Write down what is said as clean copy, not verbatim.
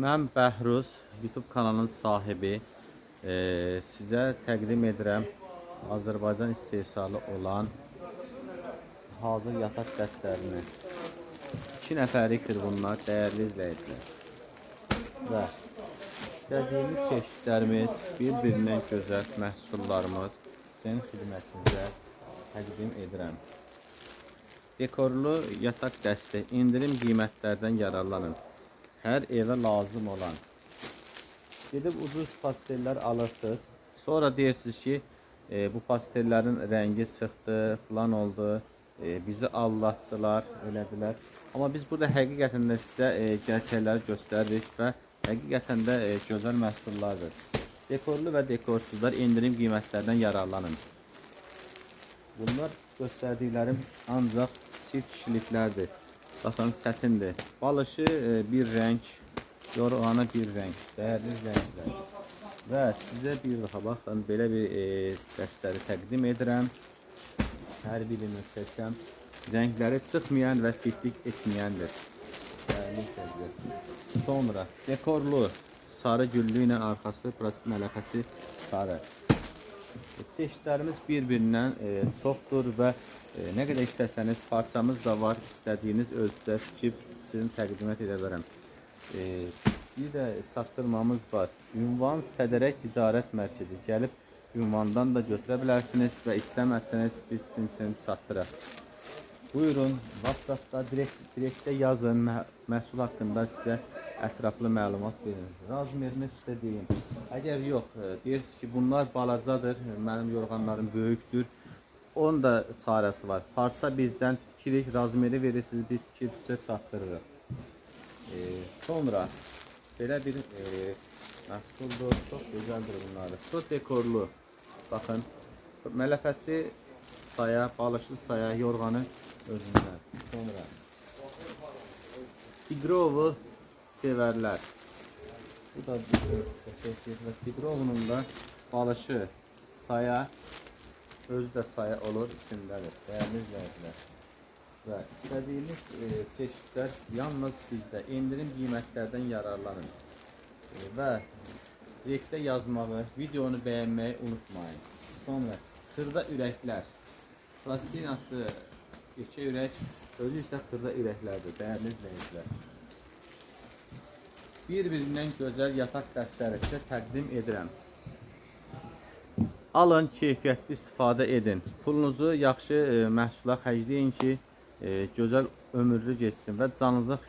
Mən Bəhruz, YouTube kanalının sahibi. Sizə təqdim edirəm Azərbaycan istehsalı olan hazır yataq dəstlərini. 2 nəfərlikdir bunlar, dəyərli izləyicilər. Və işlədiyimiz çeşidlərimiz bir-birindən gözəl məhsullarımız sizin xidmətinizə təqdim edirəm. Dekorlu yataq dəsti indirim qiymətlərdən yararlanın. Hər evə lazım olan. Gedib ucuz pastellər alırsınız. Sonra deyirsiniz ki, bu pastellərin rəngi çıxdı, falan oldu, bizi aldatdılar, elədilər. Amma biz burada həqiqətən də sizə gerçəkləri göstəririk və həqiqətən də gözəl məhsullardır. Dekorlu və dekorsuzlar indirim qiymətlərdən yararlanın. Bunlar göstərdiklərim ancaq çift kişiliklərdir. Baxın, sətindir. Balışı bir rəng, yorğanı bir rəng. Dəyərli izləyicilər. Və sizə bir daha baxın, belə bir dəstləri təqdim edirəm. Hər biri möhtəşəm. Rəngləri çıxmayan və fitlik etməyəndir. Dəyərli izləyicilər. Sonra dekorlu sarı güllü ilə arxası, burası mələfəsi sarı. Çeşidlərimiz bir-birindən çoxdur və nə qədər istəsəniz parçamız da var, istədiyiniz ölçüdə tikib sizin təqdimat edə bilərəm. Bir də çatdırmamız var. Ünvan Sədərək Ticarət Mərkəzi. Gəlib ünvandan da götürə bilərsiniz və istəməsəniz biz sizin üçün çatdıraq. Buyurun, WhatsApp'da direktdə yazın, məhsul haqqında sizə ətraflı məlumat verin. Razmerini sizə deyim. Əgər yox, deyirsiniz ki, bunlar balacadır, mənim yorğanlarım böyükdür, onun da çarəsi var. Parça bizdən tikirik, razmeri verirsiniz, biz tikib sizə çatdırırıq. Sonra belə bir məhsuldur, çox gözəldir bunlar. Çox dekorlu. Baxın, mələfəsi saya, balışlı saya, yorğanı özündən. Sonra Tigrovu sevərlər. Bu da Tigrovunun da balışı saya, özü də saya olur, içindədir. Dəyərli izləyicilər. Və istədiyiniz çeşidlər yalnız bizdə. İndirim qiymətlərdən yararlanın. Və direktdə yazmağı, videonu bəyənməyi unutmayın. Sonra xırda ürəklər. Plastinası yekə ürək, özü isə xırda ürəklərdir, dəyərli izləyicilər. Bir-birindən gözəl yataq dəstləri sizə təqdim edirəm. Alın, keyfiyyətli istifadə edin. Pulunuzu yaxşı məhsula xərcləyin ki, gözəl ömürlü geçsin və canınıza